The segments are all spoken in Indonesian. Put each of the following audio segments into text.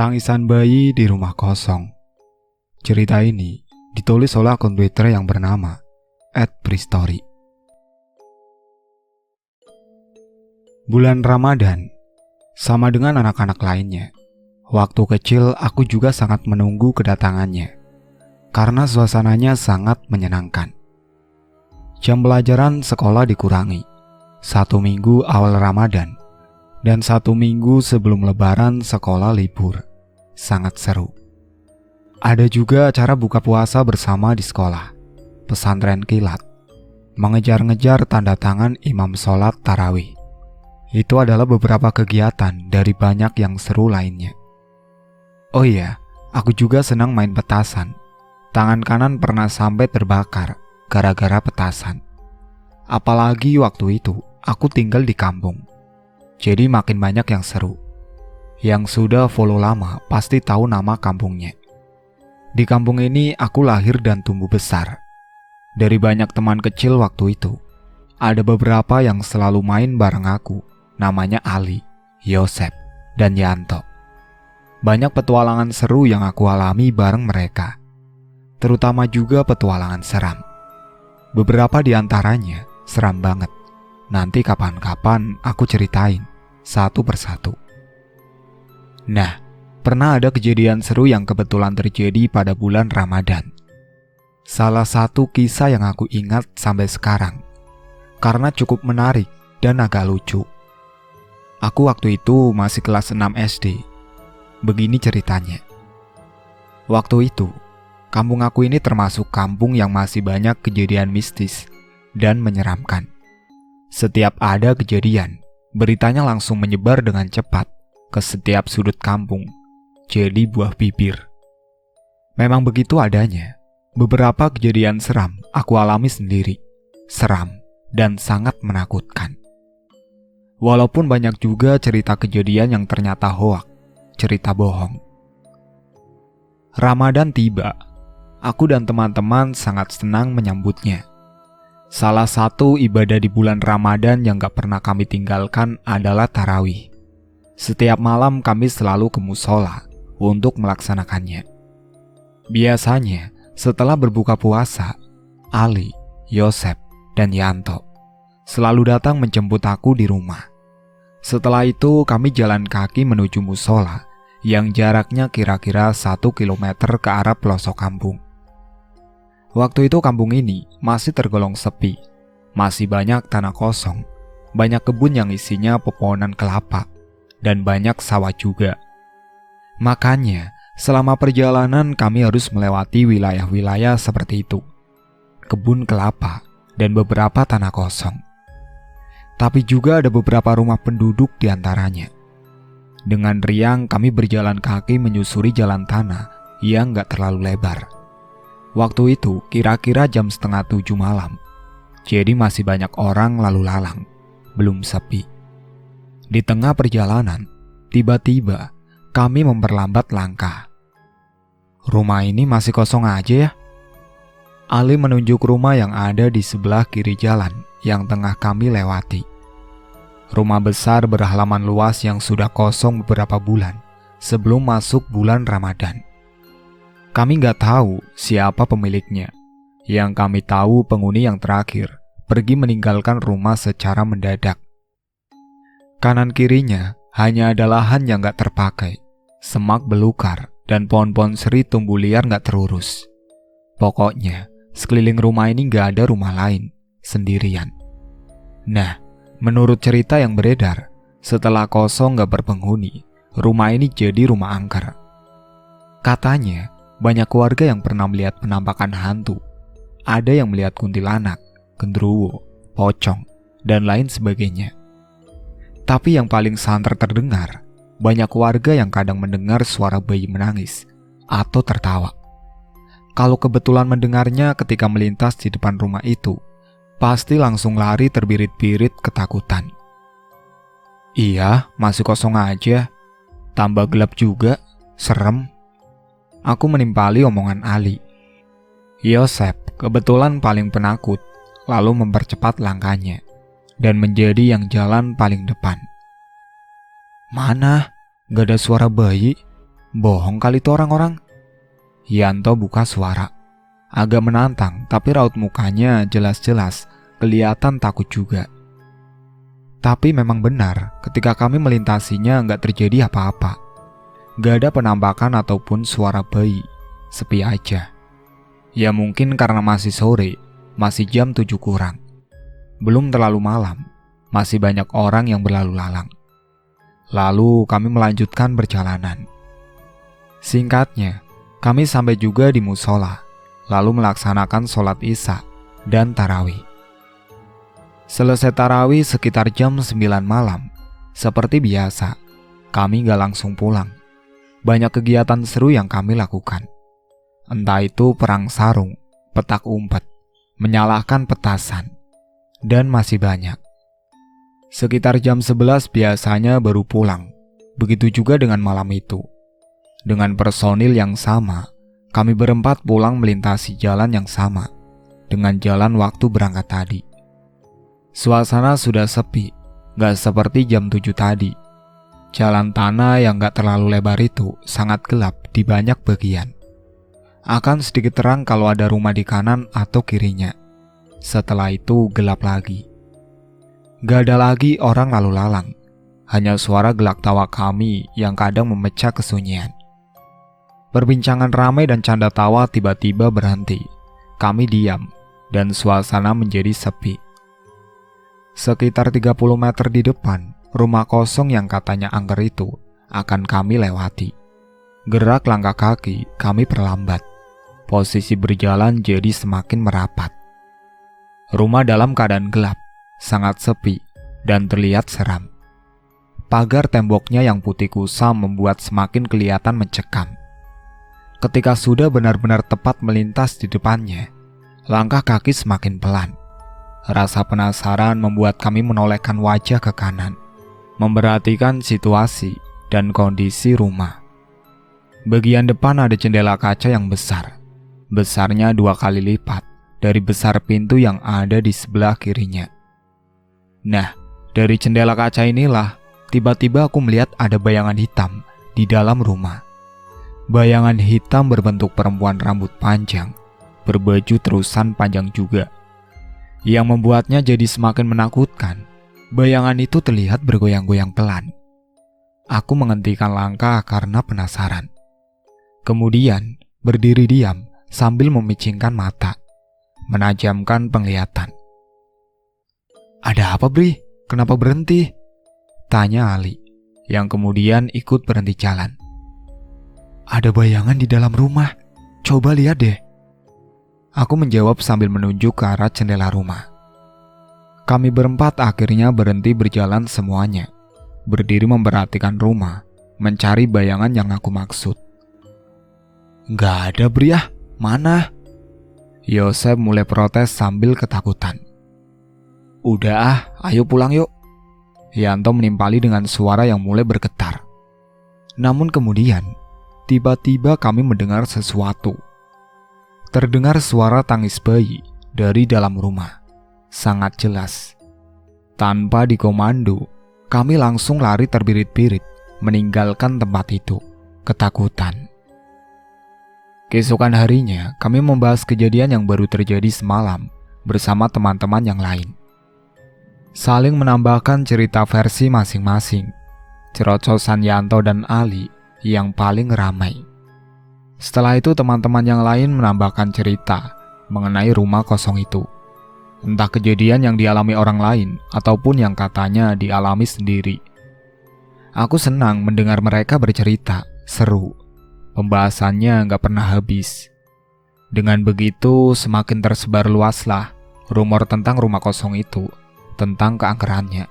Tangisan bayi di rumah kosong. Cerita ini ditulis oleh akun Twitter yang bernama @prestory. Bulan Ramadan, sama dengan anak-anak lainnya, waktu kecil aku juga sangat menunggu kedatangannya, karena suasananya sangat menyenangkan. Jam pelajaran sekolah dikurangi, 1 minggu awal Ramadan, dan 1 minggu sebelum Lebaran sekolah libur. Sangat seru. Ada juga acara buka puasa bersama di sekolah, pesantren kilat, mengejar-ngejar tanda tangan imam sholat tarawih. Itu adalah beberapa kegiatan dari banyak yang seru lainnya. Oh iya, aku juga senang main petasan. Tangan kanan pernah sampai terbakar gara-gara petasan. Apalagi waktu itu aku tinggal di kampung, jadi makin banyak yang seru. Yang sudah follow lama pasti tahu nama kampungnya. Di kampung ini aku lahir dan tumbuh besar. Dari banyak teman kecil waktu itu, ada beberapa yang selalu main bareng aku, namanya Ali, Yosep, dan Yanto. Banyak petualangan seru yang aku alami bareng mereka, terutama juga petualangan seram. Beberapa di antaranya seram banget. Nanti kapan-kapan aku ceritain satu persatu. Nah, pernah ada kejadian seru yang kebetulan terjadi pada bulan Ramadan. Salah satu kisah yang aku ingat sampai sekarang, karena cukup menarik dan agak lucu. Aku waktu itu masih kelas 6 SD. Begini ceritanya. Waktu itu, kampung aku ini termasuk kampung yang masih banyak kejadian mistis dan menyeramkan. Setiap ada kejadian, beritanya langsung menyebar dengan cepat ke setiap sudut kampung, jadi buah bibir. Memang begitu adanya. Beberapa kejadian seram aku alami sendiri, seram dan sangat menakutkan. Walaupun banyak juga cerita kejadian yang ternyata hoak, cerita bohong. Ramadan tiba, aku dan teman-teman sangat senang menyambutnya. Salah satu ibadah di bulan Ramadan yang gak pernah kami tinggalkan adalah tarawih. Setiap malam kami selalu ke musola untuk melaksanakannya. Biasanya setelah berbuka puasa, Ali, Yosep, dan Yanto selalu datang menjemput aku di rumah. Setelah itu kami jalan kaki menuju musola yang jaraknya kira-kira 1 kilometer ke arah pelosok kampung. Waktu itu kampung ini masih tergolong sepi, masih banyak tanah kosong, banyak kebun yang isinya pepohonan kelapa, dan banyak sawah juga. Makanya, selama perjalanan kami harus melewati wilayah-wilayah seperti itu, kebun kelapa, dan beberapa tanah kosong. Tapi juga ada beberapa rumah penduduk di antaranya. Dengan riang kami berjalan kaki menyusuri jalan tanah yang gak terlalu lebar. Waktu itu kira-kira jam 6:30 malam, jadi masih banyak orang lalu lalang, belum sepi. Di tengah perjalanan, tiba-tiba kami memperlambat langkah. Rumah ini masih kosong aja ya? Ali menunjuk rumah yang ada di sebelah kiri jalan yang tengah kami lewati. Rumah besar berhalaman luas yang sudah kosong beberapa bulan sebelum masuk bulan Ramadan. Kami nggak tahu siapa pemiliknya. Yang kami tahu penghuni yang terakhir pergi meninggalkan rumah secara mendadak. Kanan kirinya hanya ada lahan yang gak terpakai, semak belukar, dan pohon-pohon seri tumbuh liar gak terurus. Pokoknya, sekeliling rumah ini gak ada rumah lain, sendirian. Nah, menurut cerita yang beredar, setelah kosong gak berpenghuni, rumah ini jadi rumah angker. Katanya, banyak keluarga yang pernah melihat penampakan hantu. Ada yang melihat kuntilanak, genderuwo, pocong, dan lain sebagainya. Tapi yang paling santer terdengar, banyak warga yang kadang mendengar suara bayi menangis atau tertawa. Kalau kebetulan mendengarnya ketika melintas di depan rumah itu, pasti langsung lari terbirit-birit ketakutan. Iya, masih kosong aja. Tambah gelap juga, serem. Aku menimpali omongan Ali. Yosep kebetulan paling penakut, lalu mempercepat langkahnya dan menjadi yang jalan paling depan. Mana? Gak ada suara bayi? Bohong kali itu orang-orang. Yanto buka suara. Agak menantang, tapi raut mukanya jelas-jelas kelihatan takut juga. Tapi memang benar, ketika kami melintasinya nggak terjadi apa-apa. Nggak ada penampakan ataupun suara bayi, sepi aja. Ya mungkin karena masih sore, masih jam 7 kurang. Belum terlalu malam, masih banyak orang yang berlalu lalang. Lalu kami melanjutkan perjalanan. Singkatnya, kami sampai juga di musola, lalu melaksanakan sholat isya dan tarawih. Selesai tarawih sekitar jam 9 malam, seperti biasa, kami gak langsung pulang. Banyak kegiatan seru yang kami lakukan. Entah itu perang sarung, petak umpet, menyalakan petasan, dan masih banyak. Sekitar jam 11 biasanya baru pulang, begitu juga dengan malam itu. Dengan personil yang sama, kami berempat pulang melintasi jalan yang sama, dengan jalan waktu berangkat tadi. Suasana sudah sepi, gak seperti jam 7 tadi. Jalan tanah yang gak terlalu lebar itu sangat gelap di banyak bagian. Akan sedikit terang kalau ada rumah di kanan atau kirinya. Setelah itu gelap lagi. Gak ada lagi orang lalu lalang, hanya suara gelak tawa kami yang kadang memecah kesunyian. Perbincangan ramai dan canda tawa tiba-tiba berhenti. Kami diam, dan suasana menjadi sepi. Sekitar 30 meter di depan, rumah kosong yang katanya angker itu akan kami lewati. Gerak langkah kaki kami perlambat. Posisi berjalan jadi semakin merapat. Rumah dalam keadaan gelap, sangat sepi, dan terlihat seram. Pagar temboknya yang putih kusam membuat semakin kelihatan mencekam. Ketika sudah benar-benar tepat melintas di depannya, langkah kaki semakin pelan. Rasa penasaran membuat kami menolehkan wajah ke kanan, memperhatikan situasi dan kondisi rumah. Bagian depan ada jendela kaca yang besar, besarnya 2 kali lipat dari besar pintu yang ada di sebelah kirinya. Nah, dari jendela kaca inilah tiba-tiba aku melihat ada bayangan hitam di dalam rumah. Bayangan hitam berbentuk perempuan rambut panjang, berbaju terusan panjang juga. Yang membuatnya jadi semakin menakutkan, bayangan itu terlihat bergoyang-goyang pelan. Aku menghentikan langkah karena penasaran. Kemudian berdiri diam sambil memicingkan mata, menajamkan penglihatan. "Ada apa, Bri? Kenapa berhenti?" tanya Ali, yang kemudian ikut berhenti jalan. "Ada bayangan di dalam rumah, coba lihat deh." Aku menjawab sambil menunjuk ke arah jendela rumah. Kami berempat akhirnya berhenti berjalan semuanya, berdiri memperhatikan rumah, mencari bayangan yang aku maksud. "Nggak ada, Bri, mana?" Yosef mulai protes sambil ketakutan. "Udah ayo pulang yuk." Yanto menimpali dengan suara yang mulai bergetar. Namun kemudian, tiba-tiba kami mendengar sesuatu. Terdengar suara tangis bayi dari dalam rumah, sangat jelas. Tanpa dikomando, kami langsung lari terbirit-birit, meninggalkan tempat itu, ketakutan. Keesokan harinya, kami membahas kejadian yang baru terjadi semalam bersama teman-teman yang lain. Saling menambahkan cerita versi masing-masing. Cerocosan Yanto dan Ali yang paling ramai. Setelah itu teman-teman yang lain menambahkan cerita mengenai rumah kosong itu. Entah kejadian yang dialami orang lain ataupun yang katanya dialami sendiri. Aku senang mendengar mereka bercerita, seru. Pembahasannya gak pernah habis. Dengan begitu semakin tersebar luaslah rumor tentang rumah kosong itu, tentang keangkerannya.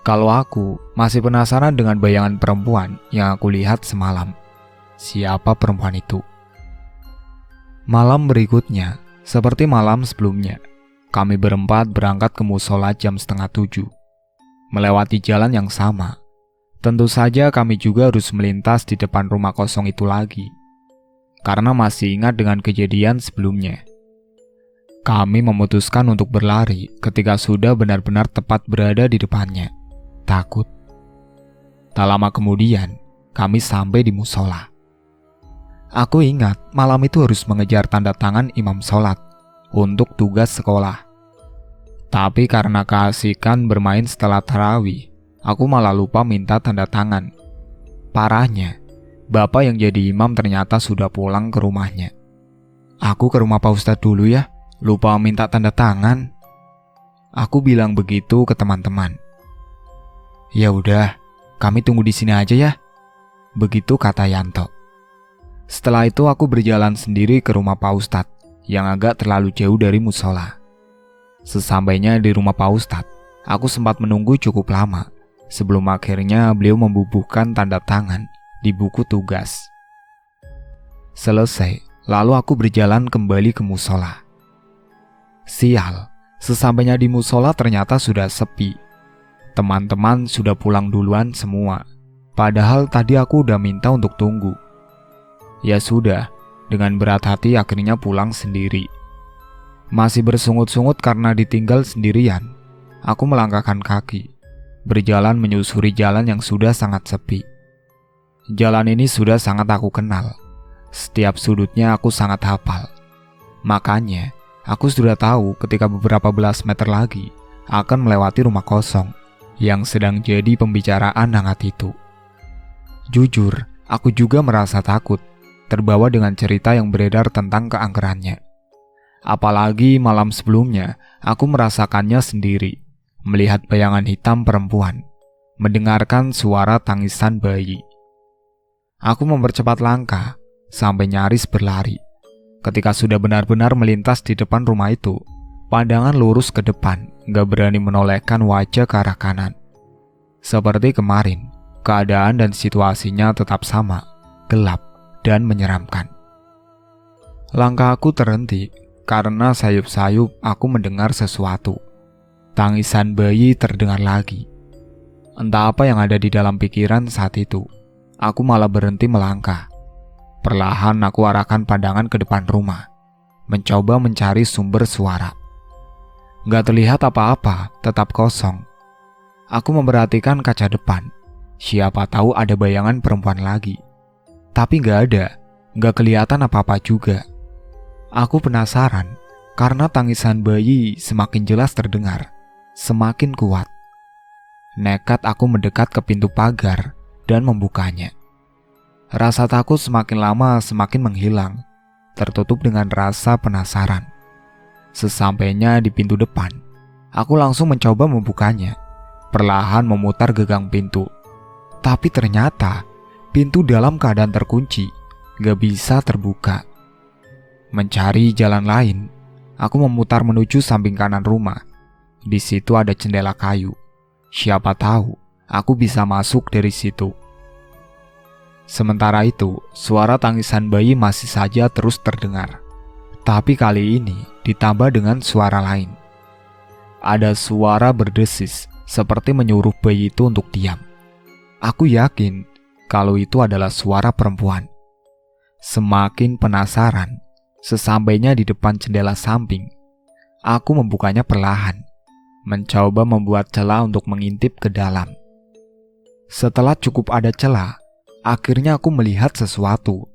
Kalau aku masih penasaran dengan bayangan perempuan yang aku lihat semalam. Siapa perempuan itu? Malam berikutnya, seperti malam sebelumnya, kami berempat berangkat ke musola jam 6:30. Melewati jalan yang sama. Tentu saja kami juga harus melintas di depan rumah kosong itu lagi. Karena masih ingat dengan kejadian sebelumnya. Kami memutuskan untuk berlari ketika sudah benar-benar tepat berada di depannya. Takut. Tak lama kemudian, kami sampai di musola. Aku ingat malam itu harus mengejar tanda tangan imam sholat untuk tugas sekolah. Tapi karena keasikan bermain setelah tarawih, aku malah lupa minta tanda tangan. Parahnya, bapak yang jadi imam ternyata sudah pulang ke rumahnya. Aku ke rumah Pak Ustadz dulu ya, lupa minta tanda tangan. Aku bilang begitu ke teman-teman. Ya udah, kami tunggu di sini aja ya. Begitu kata Yanto. Setelah itu aku berjalan sendiri ke rumah Pak Ustadz yang agak terlalu jauh dari musola. Sesampainya di rumah Pak Ustadz, aku sempat menunggu cukup lama sebelum akhirnya beliau membubuhkan tanda tangan di buku tugas. Selesai, lalu aku berjalan kembali ke musola. Sial, sesampainya di musola ternyata sudah sepi. Teman-teman sudah pulang duluan semua, padahal tadi aku udah minta untuk tunggu. Ya sudah, dengan berat hati akhirnya pulang sendiri. Masih bersungut-sungut karena ditinggal sendirian, aku melangkahkan kaki, berjalan menyusuri jalan yang sudah sangat sepi. Jalan ini sudah sangat aku kenal. Setiap sudutnya aku sangat hafal. Makanya, aku sudah tahu ketika beberapa belas meter lagi akan melewati rumah kosong yang sedang jadi pembicaraan hangat itu. Jujur, aku juga merasa takut, terbawa dengan cerita yang beredar tentang keangkerannya. Apalagi malam sebelumnya, aku merasakannya sendiri, melihat bayangan hitam perempuan, mendengarkan suara tangisan bayi. Aku mempercepat langkah, sampai nyaris berlari. Ketika sudah benar-benar melintas di depan rumah itu, pandangan lurus ke depan, gak berani menolehkan wajah ke arah kanan. Seperti kemarin, keadaan dan situasinya tetap sama, gelap dan menyeramkan. Langkah aku terhenti, karena sayup-sayup aku mendengar sesuatu. Tangisan bayi terdengar lagi. Entah apa yang ada di dalam pikiran saat itu, aku malah berhenti melangkah. Perlahan aku arahkan pandangan ke depan rumah, mencoba mencari sumber suara. Gak terlihat apa-apa, tetap kosong. Aku memperhatikan kaca depan, siapa tahu ada bayangan perempuan lagi. Tapi gak ada, gak kelihatan apa-apa juga. Aku penasaran, karena tangisan bayi semakin jelas terdengar, semakin kuat. Nekat aku mendekat ke pintu pagar dan membukanya. Rasa takut semakin lama semakin menghilang, tertutup dengan rasa penasaran. Sesampainya di pintu depan, aku langsung mencoba membukanya, perlahan memutar gagang pintu. Tapi ternyata pintu dalam keadaan terkunci, gak bisa terbuka. Mencari jalan lain, aku memutar menuju samping kanan rumah. Di situ ada jendela kayu. Siapa tahu aku bisa masuk dari situ. Sementara itu, suara tangisan bayi masih saja terus terdengar. Tapi kali ini ditambah dengan suara lain. Ada suara berdesis seperti menyuruh bayi itu untuk diam. Aku yakin kalau itu adalah suara perempuan. Semakin penasaran, sesampainya di depan jendela samping, aku membukanya perlahan, mencoba membuat celah untuk mengintip ke dalam. Setelah cukup ada celah, akhirnya aku melihat sesuatu.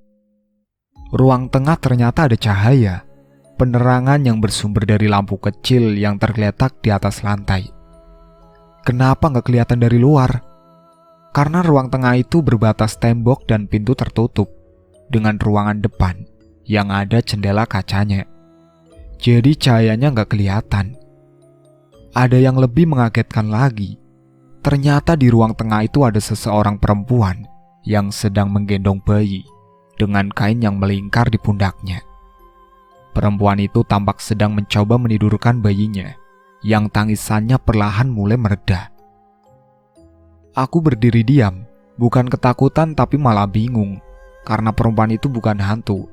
Ruang tengah ternyata ada cahaya, penerangan yang bersumber dari lampu kecil yang tergeletak di atas lantai. Kenapa gak kelihatan dari luar? Karena ruang tengah itu berbatas tembok dan pintu tertutup, dengan ruangan depan yang ada jendela kacanya. Jadi cahayanya gak kelihatan. Ada yang lebih mengagetkan lagi. Ternyata di ruang tengah itu ada seseorang perempuan yang sedang menggendong bayi dengan kain yang melingkar di pundaknya. Perempuan itu tampak sedang mencoba menidurkan bayinya yang tangisannya perlahan mulai mereda. Aku berdiri diam, bukan ketakutan tapi malah bingung, karena perempuan itu bukan hantu,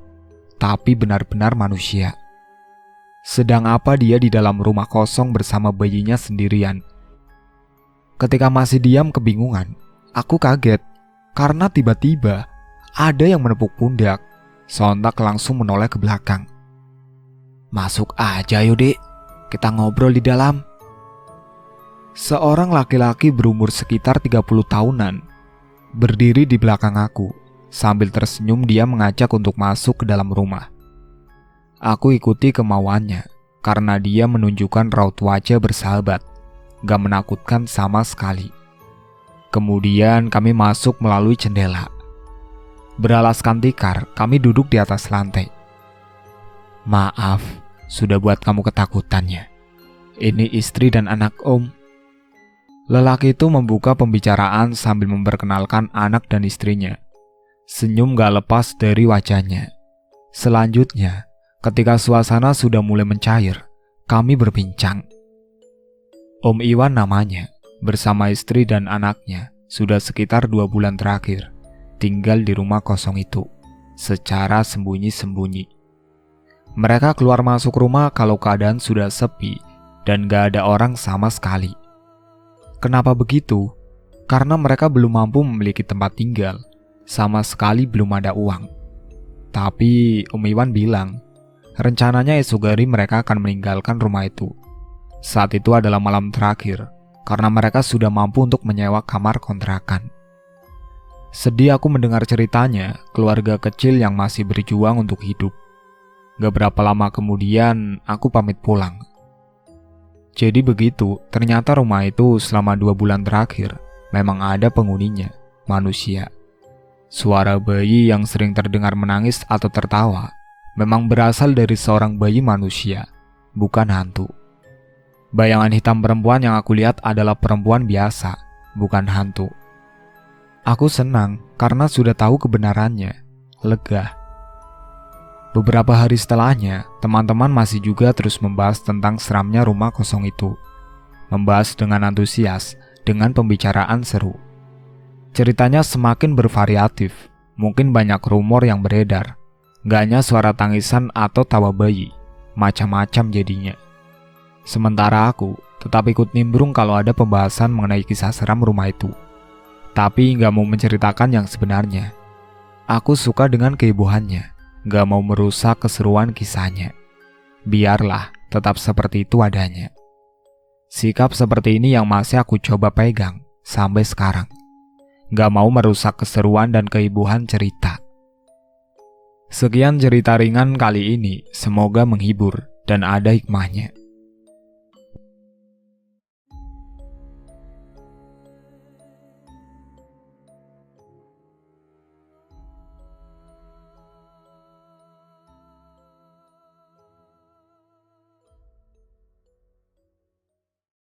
tapi benar-benar manusia. Sedang apa dia di dalam rumah kosong bersama bayinya sendirian? Ketika masih diam kebingungan, aku kaget, karena tiba-tiba ada yang menepuk pundak, sontak langsung menoleh ke belakang. "Masuk aja yuk Dek, kita ngobrol di dalam." Seorang laki-laki berumur sekitar 30 tahunan, berdiri di belakang aku. Sambil tersenyum dia mengajak untuk masuk ke dalam rumah. Aku ikuti kemauannya karena dia menunjukkan raut wajah bersahabat, gak menakutkan sama sekali. Kemudian kami masuk melalui jendela. Beralaskan tikar, kami duduk di atas lantai. Maaf, sudah buat kamu ketakutannya. Ini istri dan anak Om. Lelaki itu membuka pembicaraan sambil memperkenalkan anak dan istrinya. Senyum gak lepas dari wajahnya. Selanjutnya, ketika suasana sudah mulai mencair, kami berbincang. Om Iwan namanya, bersama istri dan anaknya, sudah sekitar 2 bulan terakhir, tinggal di rumah kosong itu, secara sembunyi-sembunyi. Mereka keluar masuk rumah kalau keadaan sudah sepi, dan gak ada orang sama sekali. Kenapa begitu? Karena mereka belum mampu memiliki tempat tinggal, sama sekali belum ada uang. Tapi Om Iwan bilang, rencananya esok hari mereka akan meninggalkan rumah itu. Saat itu adalah malam terakhir, karena mereka sudah mampu untuk menyewa kamar kontrakan. Sedih aku mendengar ceritanya, keluarga kecil yang masih berjuang untuk hidup. Gak berapa lama kemudian, aku pamit pulang. Jadi begitu, ternyata rumah itu selama 2 bulan terakhir, memang ada penghuninya, manusia. Suara bayi yang sering terdengar menangis atau tertawa memang berasal dari seorang bayi manusia, bukan hantu. Bayangan hitam perempuan yang aku lihat adalah perempuan biasa, bukan hantu. Aku senang karena sudah tahu kebenarannya, lega. Beberapa hari setelahnya, teman-teman masih juga terus membahas tentang seramnya rumah kosong itu. Membahas dengan antusias, dengan pembicaraan seru. Ceritanya semakin bervariatif, mungkin banyak rumor yang beredar. Gak hanya suara tangisan atau tawa bayi, macam-macam jadinya. Sementara aku tetap ikut nimbrung kalau ada pembahasan mengenai kisah seram rumah itu. Tapi gak mau menceritakan yang sebenarnya. Aku suka dengan kehebohannya, gak mau merusak keseruan kisahnya. Biarlah tetap seperti itu adanya. Sikap seperti ini yang masih aku coba pegang sampai sekarang. Gak mau merusak keseruan dan kehebohan cerita. Sekian cerita ringan kali ini, semoga menghibur dan ada hikmahnya.